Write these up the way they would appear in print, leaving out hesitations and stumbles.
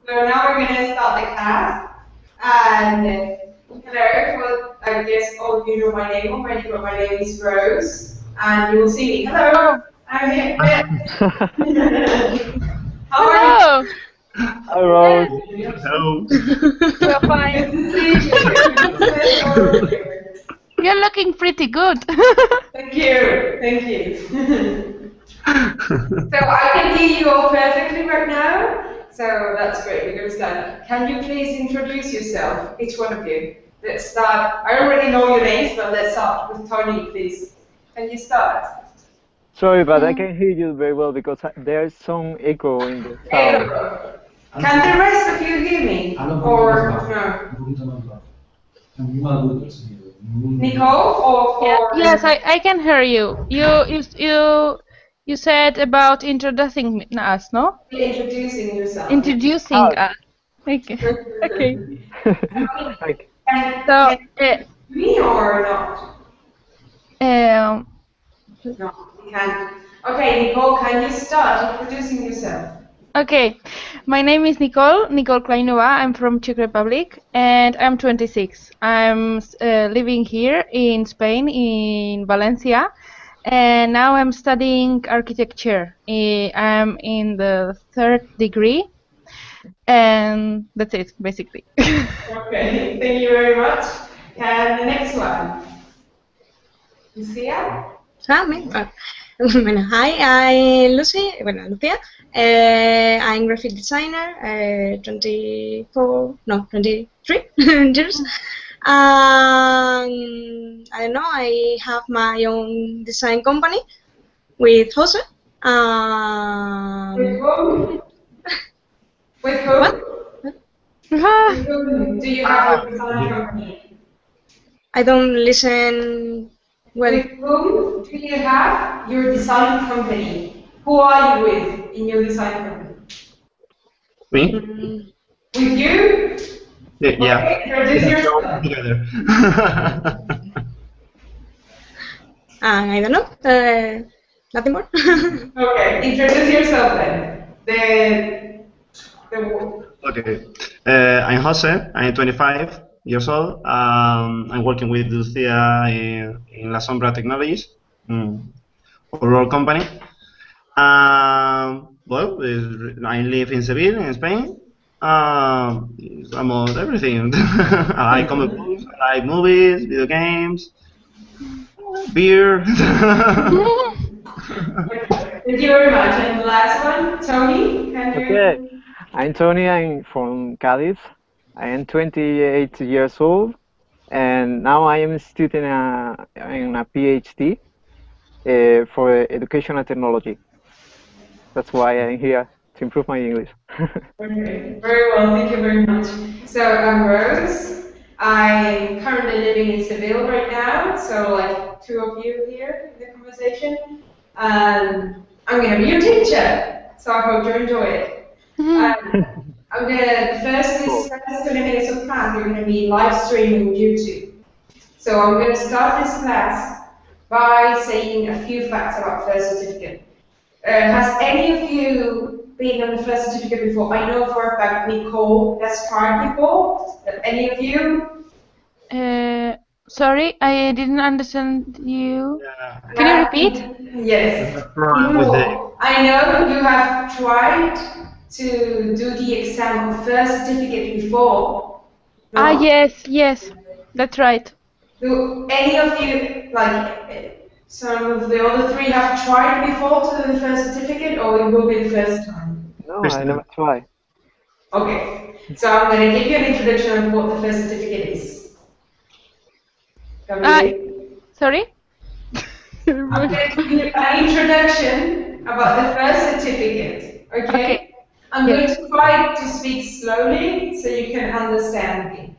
So now we're going to start the class. And hello, well, I guess all of you know my name already, but my name is Rose. And you will see me. Hello, I'm here. How are you? Hi, Rose. Hello. We're fine. You're looking pretty good. Thank you. Thank you. So I can hear you all perfectly right now. So that's great. We're going to start. Can you please introduce yourself, each one of you? Let's start. I already know your names, but let's start with Tony, please. Can you start? Sorry, but I can hear you very well because there's some echo in the sound. Can the rest of you hear me? Or no? Nicole or Yes, I can hear you. You said about introducing us, no? Introducing yourself. Introducing us. Okay. Okay. So, me or not? No, you can't. Okay, Nicole, can you start introducing yourself? okay. My name is Nicole Kleinova. I'm from Czech Republic, and I'm 26. I'm living here in Spain, in Valencia, and now I'm studying architecture. I'm in the 3rd degree, and that's it, basically. Okay, thank you very much. And the next one. Lucia? Bueno, hi, I'm Lucy. Bueno, Lucia. I'm graphic designer, 23 years. I don't know, I have my own design company with Jose. With whom? With whom? What? With whom do you have a design company? I don't listen well. With whom do you have your design company? Who are you with in your design company? Me? With you? Yeah. Okay, introduce yourself. Together. I don't know. Nothing more. Okay, introduce yourself then. Okay. I'm Jose. I'm 25 years old. I'm working with Lucia in La Sombra Technologies, for our company. Well, I live in Seville, in Spain. Almost everything. I like comic books, I like movies, video games, beer. Thank you very much. And the last one, Tony, can you? Okay, I'm Tony. I'm from Cádiz. I am 28 years old, and now I am studying in a PhD for educational technology. That's why I'm here, to improve my English. Okay, very well, thank you very much. So I'm Rose. I'm currently living in Seville right now, so like two of you here in the conversation. I'm going to be your teacher, so I hope you enjoy it. I'm going to, the first 20 minutes of class, we're going to be live streaming YouTube. So I'm going to start this class by saying a few facts about first certificate. Has any of you been on the first certificate before? I know for a fact Nicole has tried before. Any of you? Sorry, I didn't understand you. Can you repeat? Yes. I know you have tried to do the exam of first certificate before. No? Ah, yes, that's right. Do any of you, like some of the other three, have tried before to do the first certificate, or it will be the first time? No, I never tried. Okay, so I'm going to give you an introduction of what the first certificate is. Sorry? I'm going to give you an introduction about the first certificate, okay? I'm going to try to speak slowly so you can understand me.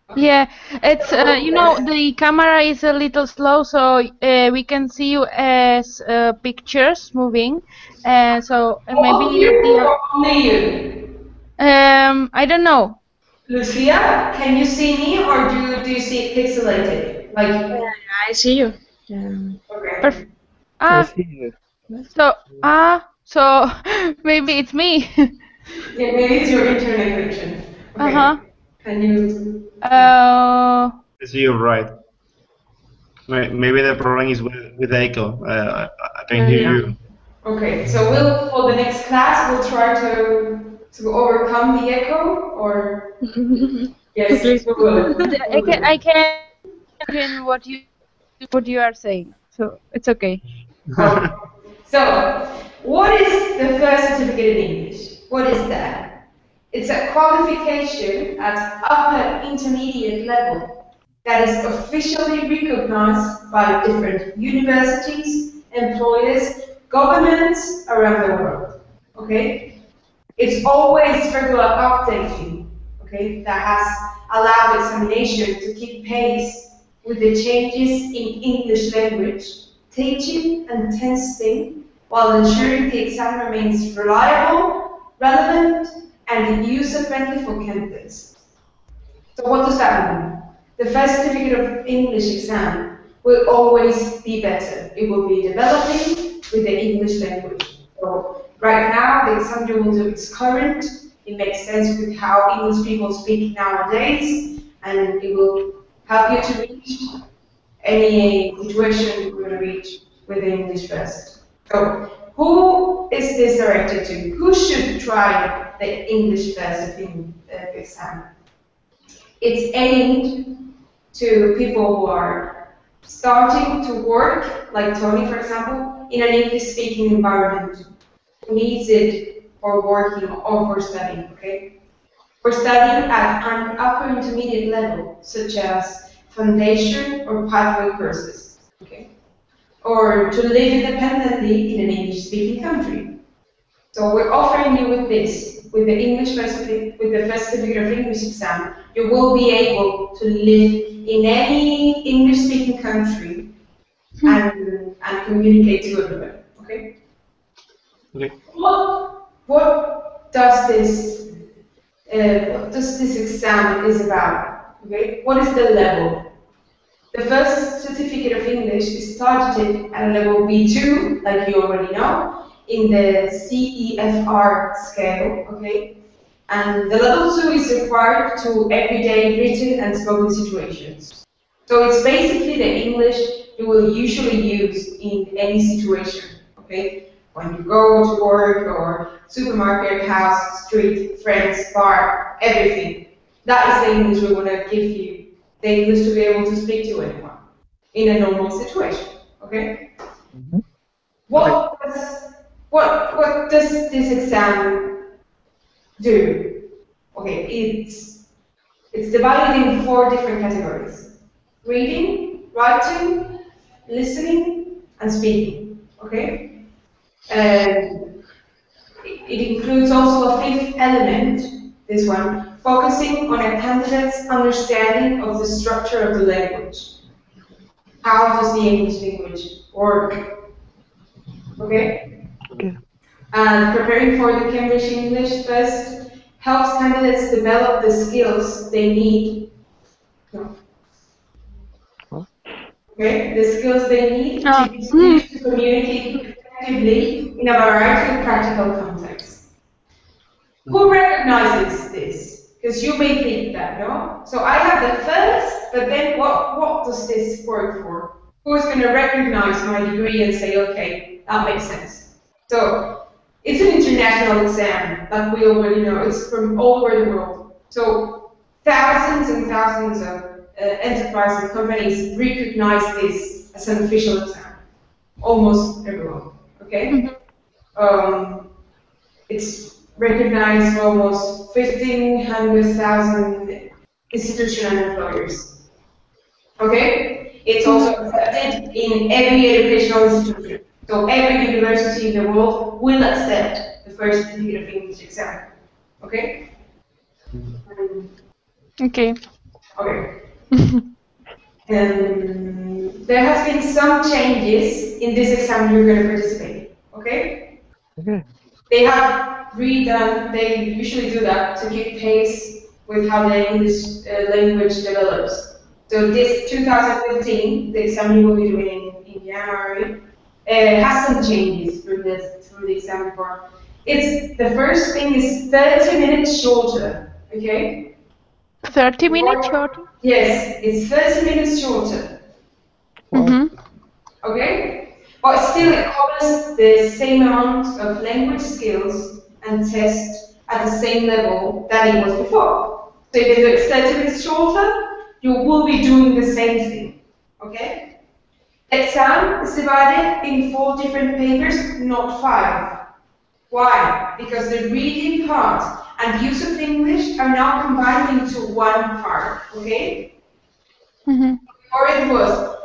Okay. Yeah, it's, you know, the camera is a little slow, so we can see you as pictures moving, so maybe only you? I don't know. Lucia, can you see me, or do you see it pixelated? Like I see you. Okay. I see you. So maybe it's me. Yeah, maybe it's your internet connection. Okay. Can you? Yes, you're right. Maybe the problem is with the echo. I can hear you. Okay, so we'll for the next class we'll try to overcome the echo, or yes, Please. we will. I can imagine what you are saying, so it's okay. Okay. So, what is the first certificate in English? What is that? It's a qualification at upper intermediate level that is officially recognized by different universities, employers, governments around the world. Okay? It's always regular updating, okay, that has allowed examination to keep pace with the changes in English language, teaching and testing, while ensuring the exam remains reliable, relevant, and user-friendly for candidates. So what does that mean? The first certificate of English exam will always be better. It will be developing with the English language. So right now, the exam you will do is current. It makes sense with how English people speak nowadays, and it will help you to reach any situation you're going to reach with the English first. So who is this directed to? Who should try the English first exam? It's aimed to people who are starting to work, like Tony, for example, in an English-speaking environment, who needs it for working or for studying, okay? For studying at an upper intermediate level, such as foundation or pathway courses, okay? Or to live independently in an English-speaking country. So we're offering you with this, with the first certificate of English exam, you will be able to live in any English-speaking country and communicate to everyone. Okay. Okay. What does this exam is about? Okay. What is the level? The first certificate of English is targeted at level B2, like you already know, in the CEFR scale, okay? And the level 2 is required to everyday written and spoken situations. So it's basically the English you will usually use in any situation, okay? When you go to work or supermarket, house, street, friends, bar, everything. That is the English we want to give you. The English to be able to speak to anyone in a normal situation, okay? Mhm. What does this exam do? Okay, it's divided in 4 different categories: reading, writing, listening, and speaking. Okay, and it includes also a 5th element. This one, focusing on a candidate's understanding of the structure of the language. How does the English language work? Okay. Okay. And preparing for the Cambridge English first helps candidates develop the skills they need. No. Huh? Okay, the skills they need to use to communicate effectively in a variety of practical contexts. Who recognizes this? Because you may think that, no? So I have the first, but then what does this work for? Who's going to recognize my degree and say, okay, that makes sense? So it's an international exam, like we already know. It's from all over the world. So thousands and thousands of enterprises and companies recognize this as an official exam. Almost everyone, okay? It's recognized by almost 1,500,000 institutions and employers. Okay? It's also accepted in every educational institution. So every university in the world will accept the first certificate of English exam. Okay? Okay. Okay. There has been some changes in this exam you're going to participate in. Okay? Okay. They have redone, they usually do that to keep pace with how the English language develops. So this 2015, the exam you will be doing in January, has some changes through the exam before. it's the first thing is 30 minutes shorter, okay? 30 minutes shorter? Yes, it's 30 minutes shorter, okay? But still it covers the same amount of language skills and tests at the same level that it was before. So even though it's 30 minutes shorter, you will be doing the same thing, okay? The exam is divided in 4 different papers, not 5. Why? Because the reading part and use of English are now combined into one part, okay? Before it was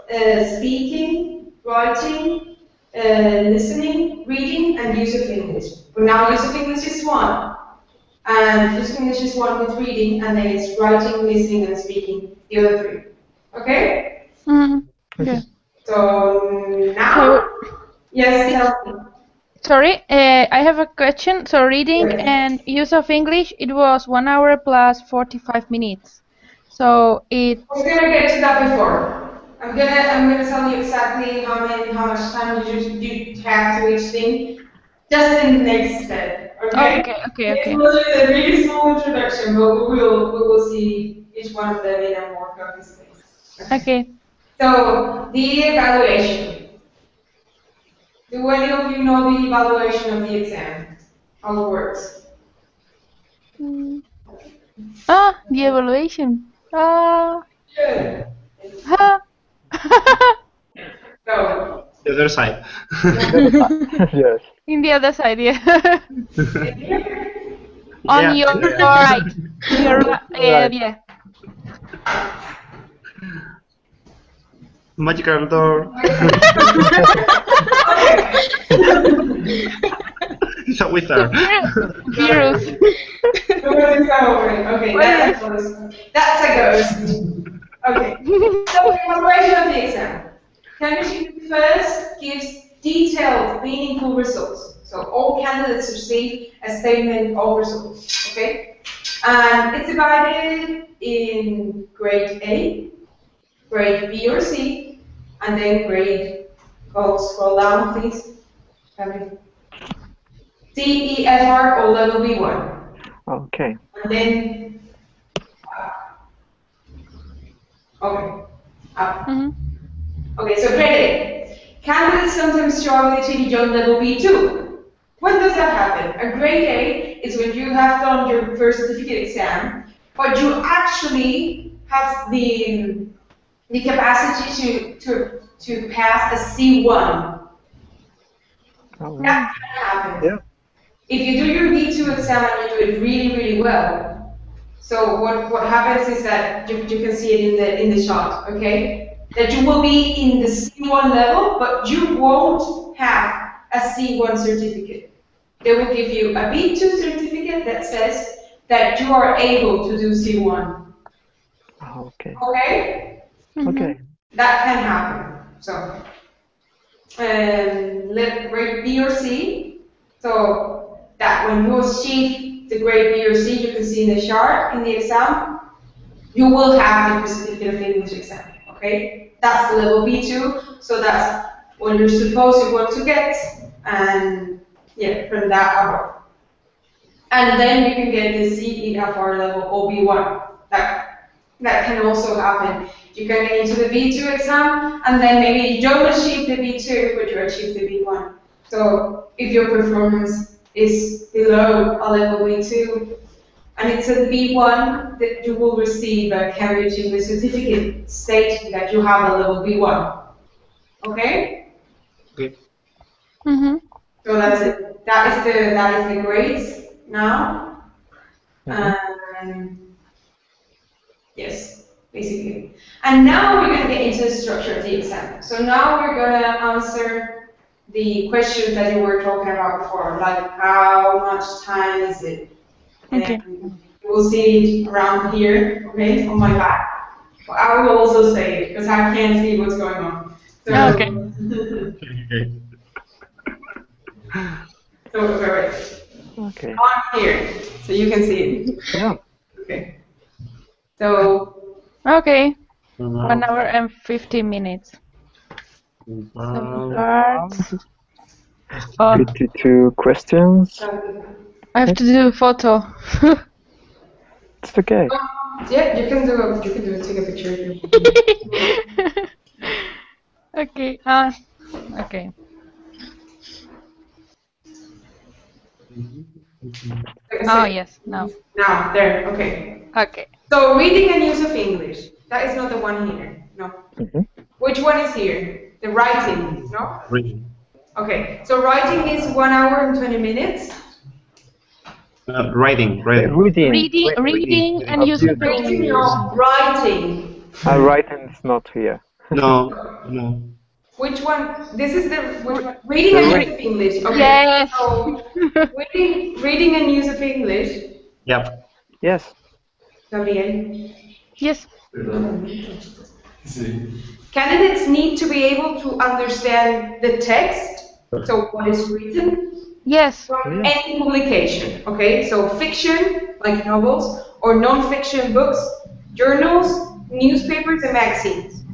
speaking, writing, listening, reading, and use of English. But now use of English is 1. And use of English is 1 with reading, and then it's writing, listening, and speaking, the other 3. Okay? Yeah. So now, yes, tell me. Sorry, I have a question. So reading and use of English, it was 1 hour plus 45 minutes. So it's... We're gonna get to that before. I'm gonna tell you exactly how much time you have to each thing, just in the next step. Okay? Okay. It's a really small introduction, but we will see each one of them in a more focused way. Okay. So the evaluation. Do any of you know the evaluation of the exam? How it works? The evaluation. Good. So. The other side. Yes. In the other side, yeah. On your right. Your right. Yeah. Magical door. It's a wizard. Virus. Okay, that's a ghost. Okay, so the evaluation of the exam. Cambridge first gives detailed, meaningful results. So all candidates receive a statement of results, okay? And it's divided in grade A, grade B or C, and then grade, scroll down please. C, E, F, R, or level B1. Okay. And then, okay, up. Okay, so grade A. Candidates sometimes struggle to beyond level B2. When does that happen? A grade A is when you have done your first certificate exam, but you actually have the capacity to pass a C1. That can happen. Yeah. If you do your B2 exam and you do it really, really well, so what happens is that you can see it in the chart, okay? That you will be in the C1 level, but you won't have a C1 certificate. They will give you a B2 certificate that says that you are able to do C1. Okay. Okay? Okay. That can happen. So, let grade B or C. So that when you achieve the grade B or C, you can see in the chart in the exam, you will have the certificate of English exam. Okay, that's the level B2. So that's what you're supposed to want to get, and yeah, from that above. And then you can get the CEFR level or B1. That can also happen. You can get into the B2 exam, and then maybe you don't achieve the B2, but you achieve the B1. So if your performance is below a level B2, and it's a B1, that you will receive a Cambridge English certificate stating that you have a level B1. Okay? Okay. So that's it. That is the grades now. Yes, basically. And now we're going to get into the structure of the exam. So now we're going to answer the questions that you were talking about before, like how much time is it? Okay. And you will see it around here, okay, on my back. But I will also say it because I can't see what's going on. So, Okay. Okay. So, right. Okay. On here, so you can see it. Yeah. Okay. So. Okay. 1 hour and 50 minutes. So start. Oh, 52 questions. I have to do a photo. It's okay. Yeah, you can do take a picture. Okay. Okay. Oh yes. Now. Now, there, okay. Okay. So, reading and use of English. That is not the one here, no. Mhm. Which one is here? The writing, no? Reading. Okay, so writing is 1 hour and 20 minutes. Writing. Reading and use of Reading, English. no, writing. Writing is not here. No. Which one? This is the which one? Reading and use of English. Okay. Yes. So, reading and use of English. Yep. Yes. Gabriel. Yes. Candidates need to be able to understand the text, so what is written, Yes. from any publication. Okay, so fiction, like novels, or non-fiction books, journals, newspapers, and magazines.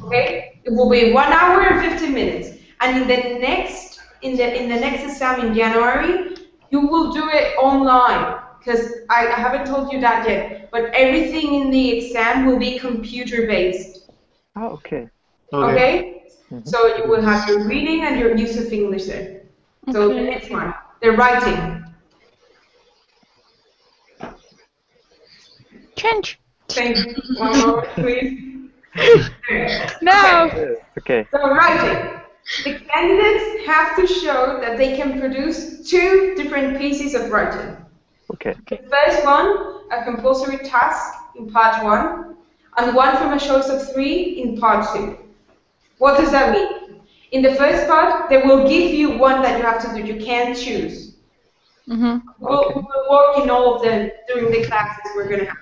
Okay, it will be 1 hour and 15 minutes. And in the next exam in January, you will do it online. Because I haven't told you that yet, but everything in the exam will be computer-based. Oh, okay. Okay? So you will have your reading and your use of English there. So the next one, the writing. Change. Thank you. One more, please. No. Okay. So writing. The candidates have to show that they can produce 2 different pieces of writing. Okay. The first one, a compulsory task in part 1, and one from a choice of 3 in part 2. What does that mean? In the first part, they will give you one that you have to do. You can't choose. We'll work in all of them during the classes we're going to have.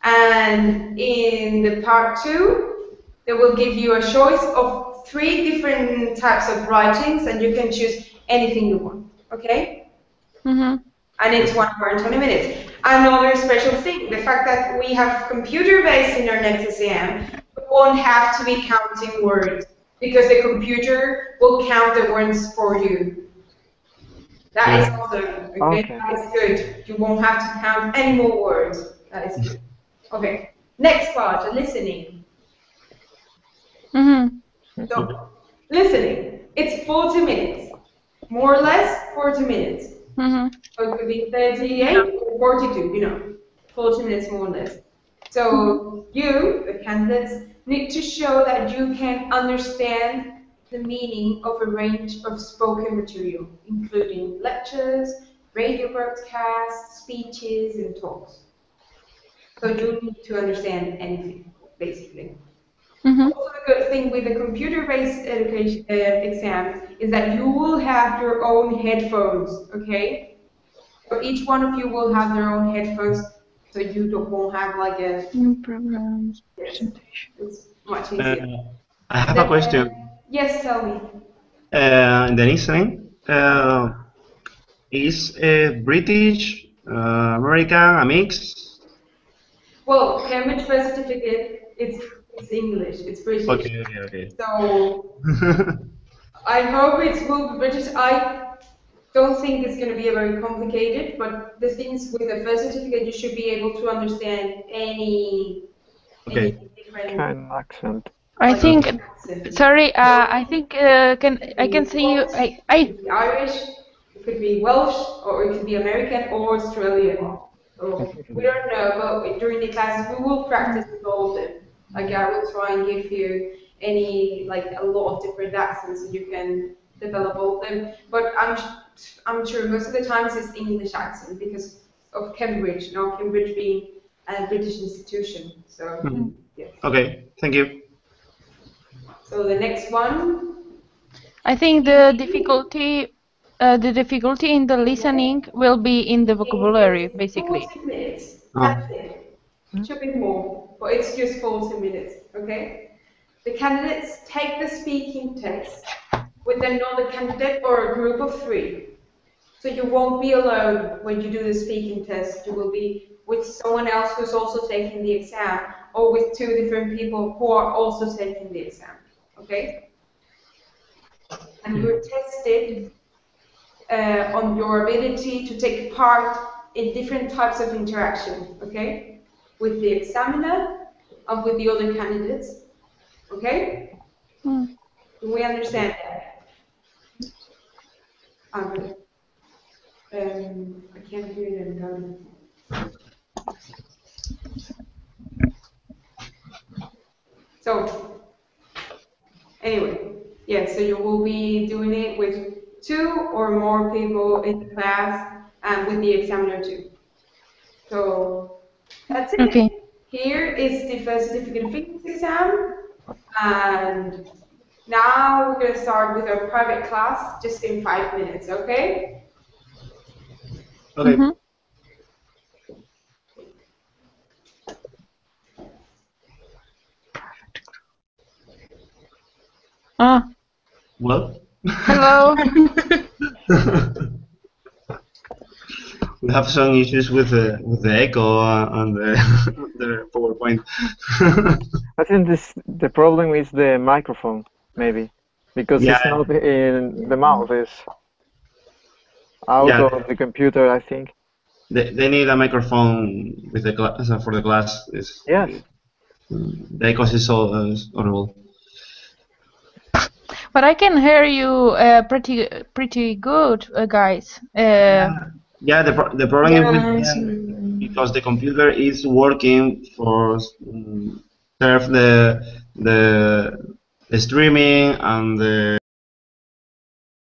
And in the part 2, they will give you a choice of 3 different types of writings, and you can choose anything you want. Okay? And it's 1 hour and 20 minutes. Another special thing, the fact that we have computer-based in our next exam, we won't have to be counting words, because the computer will count the words for you. That is awesome. Okay? That is good. You won't have to count any more words. That is good. Okay. Next part, listening. So, listening. It's 40 minutes. More or less, 40 minutes. So it could be 38 or 42, you know, 40 minutes more or less. So you, the candidates, need to show that you can understand the meaning of a range of spoken material, including lectures, radio broadcasts, speeches, and talks. So you need to understand anything, basically. Also, the good thing with the computer-based education exam is that you will have your own headphones, okay? So each one of you will have their own headphones, so you won't have like a... New programs, presentation. It's much easier. I have a question. Yes, tell me. In the listening, is British, American, a mix? Well, Cambridge birth certificate, it's English, it's British. Okay. So I hope it will be British. I don't think it's going to be very complicated, but the things with the birth certificate, you should be able to understand any different Kind of accent. I think. Sorry. I think. I can see you. It could be Irish, it could be Welsh, or it could be American or Australian. So we don't know, but during the classes we will practice with all of them. Like I will try and give you a lot of different accents so you can develop all of them. But I'm sure most of the times it's English accent because of Cambridge, Cambridge being a British institution. So yes. Okay, thank you. So the next one. I think the difficulty in the listening will be in the vocabulary, basically. 40 minutes. That's it. Should be more, but it's just 40 minutes, okay? The candidates take the speaking test with another candidate or a group of 3. So you won't be alone when you do the speaking test. You will be with someone else who's also taking the exam, or with 2 different people who are also taking the exam, okay? and you're tested on your ability to take part in different types of interaction, okay? With the examiner and with the other candidates, okay? Do we understand that? Okay. I can't hear them. So, anyway, yeah, so you will be doing it with 2 or more people in the class and with the examiner too. So, that's it. Okay. Here is the first certificate of fitness exam, and now we're going to start with our private class just in 5 minutes, okay? Okay. Well. Hello. We have some issues with the echo on the PowerPoint. I think the problem is the microphone, maybe, because Yeah. it's not in the mouse. It's out of the computer, I think. They need a microphone with the for the class. Yes. The echo is so horrible. But I can hear you pretty good, guys. Yeah, the problem is because the computer is working for serve the streaming and the